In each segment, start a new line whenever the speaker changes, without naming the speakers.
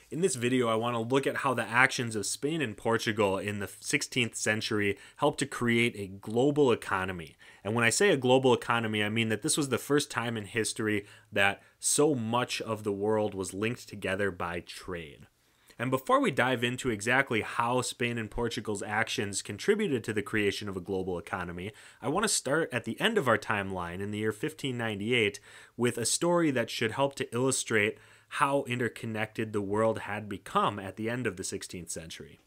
In this video, I want to look at how the actions of Spain and Portugal in the 16th century helped to create a global economy. And when I say a global economy, I mean that this was the first time in history that so much of the world was linked together by trade. And before we dive into exactly how Spain and Portugal's actions contributed to the creation of a global economy, I want to start at the end of our timeline in the year 1598 with a story that should help to illustrate how interconnected the world had become at the end of the 16th century.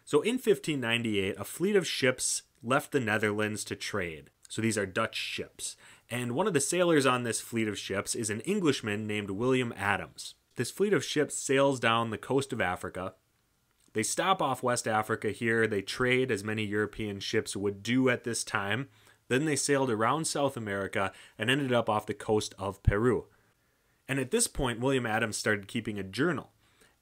So in 1598, a fleet of ships left the Netherlands to trade. So these are Dutch ships. And one of the sailors on this fleet of ships is an Englishman named William Adams. This fleet of ships sails down the coast of Africa. They stop off West Africa here. They trade as many European ships would do at this time. Then they sailed around South America and ended up off the coast of Peru. And at this point, William Adams started keeping a journal.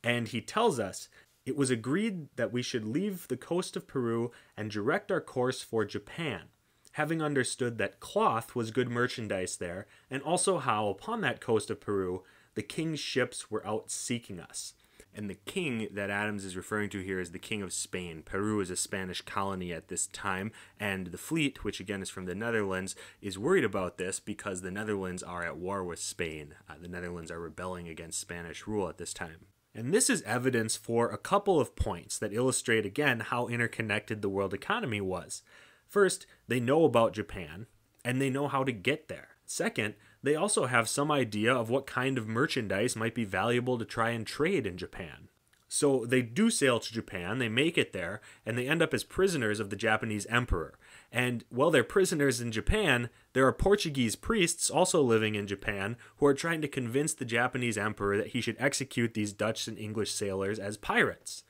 And he tells us, it was agreed that we should leave the coast of Peru and direct our course for Japan, having understood that cloth was good merchandise there, and also how upon that coast of Peru, the king's ships were out seeking us. And the king that Adams is referring to here is the king of Spain. Peru is a Spanish colony at this time, and the fleet, which again is from the Netherlands, is worried about this because the Netherlands are at war with Spain. The Netherlands are rebelling against Spanish rule at this time. And this is evidence for a couple of points that illustrate again how interconnected the world economy was. First, they know about Japan, and they know how to get there. Second, they also have some idea of what kind of merchandise might be valuable to try and trade in Japan. So they do sail to Japan, they make it there, and they end up as prisoners of the Japanese emperor. And while they're prisoners in Japan, there are Portuguese priests also living in Japan who are trying to convince the Japanese emperor that he should execute these Dutch and English sailors as pirates.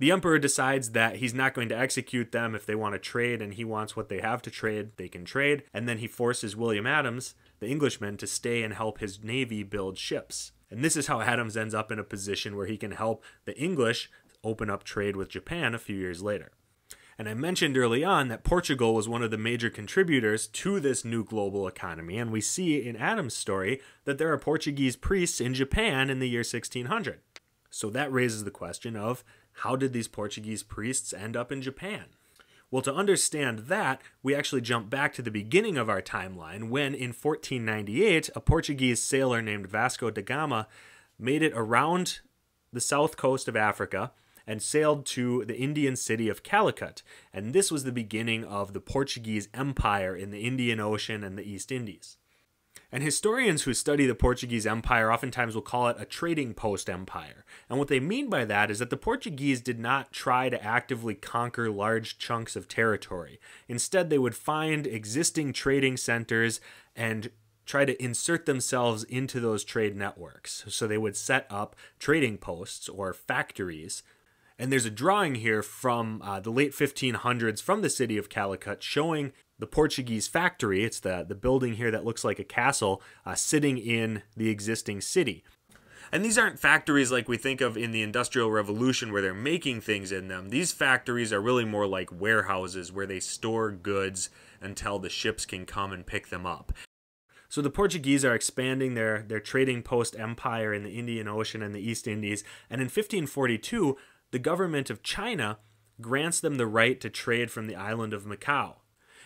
The emperor decides that he's not going to execute them if they want to trade and he wants what they have to trade, they can trade, and then he forces William Adams, the Englishman, to stay and help his navy build ships. And this is how Adams ends up in a position where he can help the English open up trade with Japan a few years later. And I mentioned early on that Portugal was one of the major contributors to this new global economy, and we see in Adams' story that there are Portuguese priests in Japan in the year 1600. So that raises the question of, how did these Portuguese priests end up in Japan? Well, to understand that, we actually jump back to the beginning of our timeline when, in 1498, a Portuguese sailor named Vasco da Gama made it around the south coast of Africa and sailed to the Indian city of Calicut. And this was the beginning of the Portuguese Empire in the Indian Ocean and the East Indies. And historians who study the Portuguese Empire oftentimes will call it a trading post empire. And what they mean by that is that the Portuguese did not try to actively conquer large chunks of territory. Instead, they would find existing trading centers and try to insert themselves into those trade networks. So they would set up trading posts or factories. And there's a drawing here from the late 1500s from the city of Calicut showing the Portuguese factory. It's the building here that looks like a castle sitting in the existing city. And these aren't factories like we think of in the Industrial Revolution where they're making things in them. These factories are really more like warehouses where they store goods until the ships can come and pick them up. So the Portuguese are expanding their trading post empire in the Indian Ocean and the East Indies. And in 1542, the government of China grants them the right to trade from the island of Macau.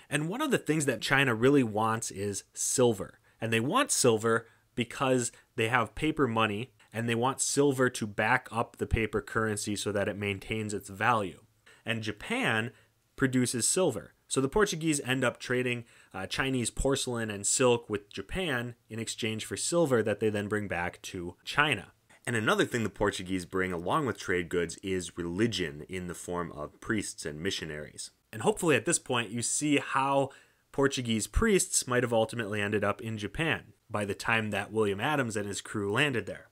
And one of the things that China really wants is silver. And they want silver because they have paper money and they want silver to back up the paper currency so that it maintains its value. And Japan produces silver. So the Portuguese end up trading Chinese porcelain and silk with Japan in exchange for silver that they then bring back to China. And another thing the Portuguese bring along with trade goods is religion in the form of priests and missionaries. And hopefully at this point you see how Portuguese priests might have ultimately ended up in Japan by the time that William Adams and his crew landed there.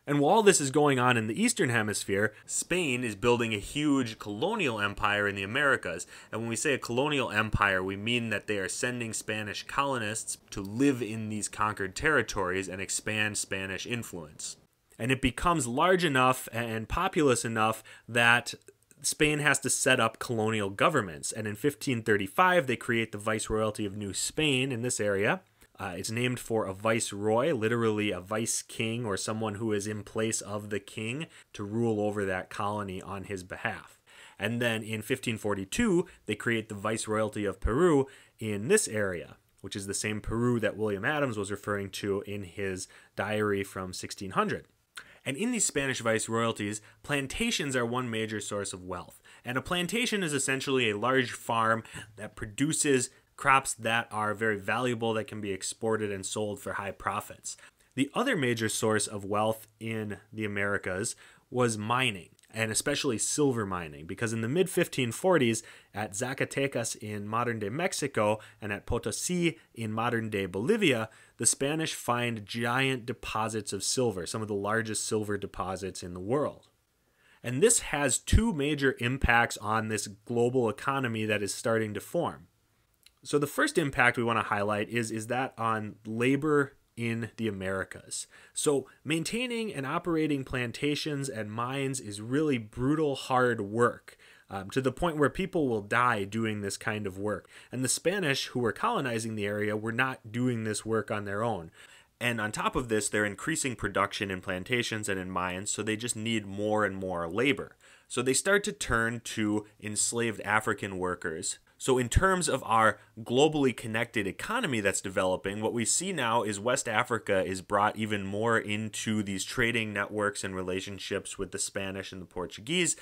And while this is going on in the Eastern Hemisphere, Spain is building a huge colonial empire in the Americas. And when we say a colonial empire, we mean that they are sending Spanish colonists to live in these conquered territories and expand Spanish influence. And it becomes large enough and populous enough that Spain has to set up colonial governments. And in 1535, they create the Viceroyalty of New Spain in this area. It's named for a viceroy, literally a vice king or someone who is in place of the king to rule over that colony on his behalf. And then in 1542, they create the Viceroyalty of Peru in this area, which is the same Peru that William Adams was referring to in his diary from 1600. And in these Spanish viceroyalties, plantations are one major source of wealth. And a plantation is essentially a large farm that produces crops that are very valuable, that can be exported and sold for high profits. The other major source of wealth in the Americas was mining, and especially silver mining, because in the mid-1540s, at Zacatecas in modern-day Mexico and at Potosí in modern-day Bolivia, the Spanish find giant deposits of silver, some of the largest silver deposits in the world. And this has two major impacts on this global economy that is starting to form. So the first impact we want to highlight is that on labor in the Americas. So maintaining and operating plantations and mines is really brutal, hard work, to the point where people will die doing this kind of work. And the Spanish who were colonizing the area were not doing this work on their own. And on top of this, they're increasing production in plantations and in mines, so they just need more and more labor. So they start to turn to enslaved African workers. So in terms of our globally connected economy that's developing, what we see now is West Africa is brought even more into these trading networks and relationships with the Spanish and the Portuguese.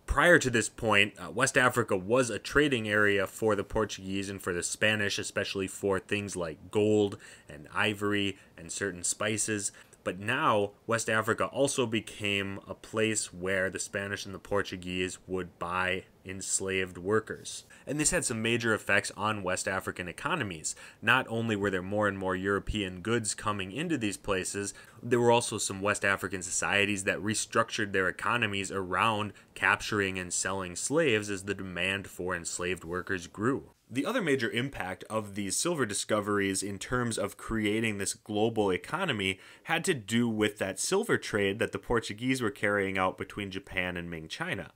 Prior to this point, West Africa was a trading area for the Portuguese and for the Spanish, especially for things like gold and ivory and certain spices. But now, West Africa also became a place where the Spanish and the Portuguese would buy enslaved workers. And this had some major effects on West African economies. Not only were there more and more European goods coming into these places, there were also some West African societies that restructured their economies around capturing and selling slaves as the demand for enslaved workers grew. The other major impact of these silver discoveries in terms of creating this global economy had to do with that silver trade that the Portuguese were carrying out between Japan and Ming China.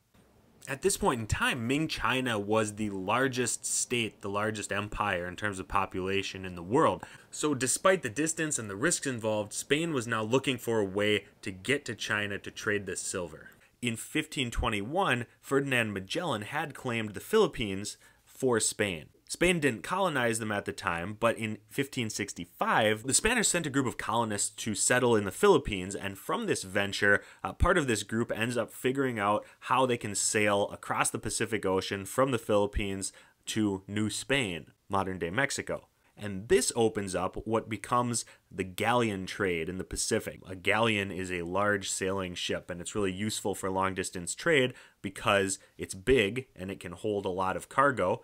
At this point in time, Ming China was the largest state, the largest empire in terms of population in the world. So despite the distance and the risks involved, Spain was now looking for a way to get to China to trade this silver. In 1521, Ferdinand Magellan had claimed the Philippines for Spain. Spain didn't colonize them at the time, but in 1565, the Spanish sent a group of colonists to settle in the Philippines, and from this venture, part of this group ends up figuring out how they can sail across the Pacific Ocean from the Philippines to New Spain, modern-day Mexico. And this opens up what becomes the galleon trade in the Pacific. A galleon is a large sailing ship, and it's really useful for long-distance trade because it's big and it can hold a lot of cargo,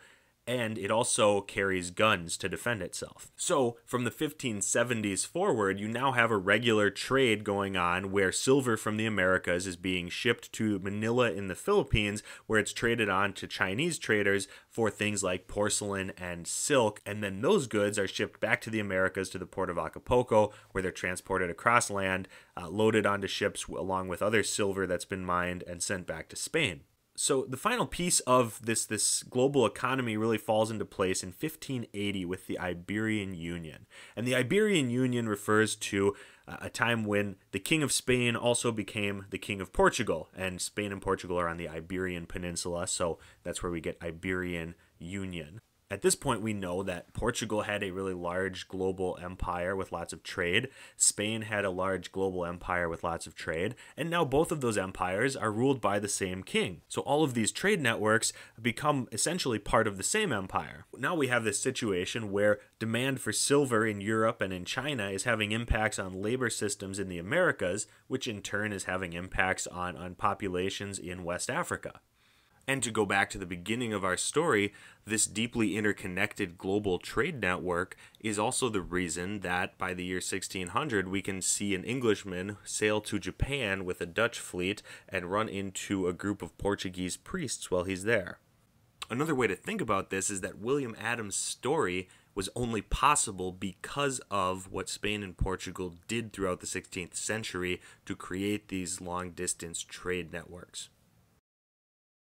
and it also carries guns to defend itself. So from the 1570s forward, you now have a regular trade going on where silver from the Americas is being shipped to Manila in the Philippines, where it's traded on to Chinese traders for things like porcelain and silk, and then those goods are shipped back to the Americas to the port of Acapulco, where they're transported across land, loaded onto ships along with other silver that's been mined, and sent back to Spain. So the final piece of this global economy really falls into place in 1580 with the Iberian Union. And the Iberian Union refers to a time when the King of Spain also became the King of Portugal. And Spain and Portugal are on the Iberian Peninsula, so that's where we get Iberian Union. At this point, we know that Portugal had a really large global empire with lots of trade. Spain had a large global empire with lots of trade. And now both of those empires are ruled by the same king. So all of these trade networks become essentially part of the same empire. Now we have this situation where demand for silver in Europe and in China is having impacts on labor systems in the Americas, which in turn is having impacts on populations in West Africa. And to go back to the beginning of our story, this deeply interconnected global trade network is also the reason that by the year 1600 we can see an Englishman sail to Japan with a Dutch fleet and run into a group of Portuguese priests while he's there. Another way to think about this is that William Adams' story was only possible because of what Spain and Portugal did throughout the 16th century to create these long-distance trade networks.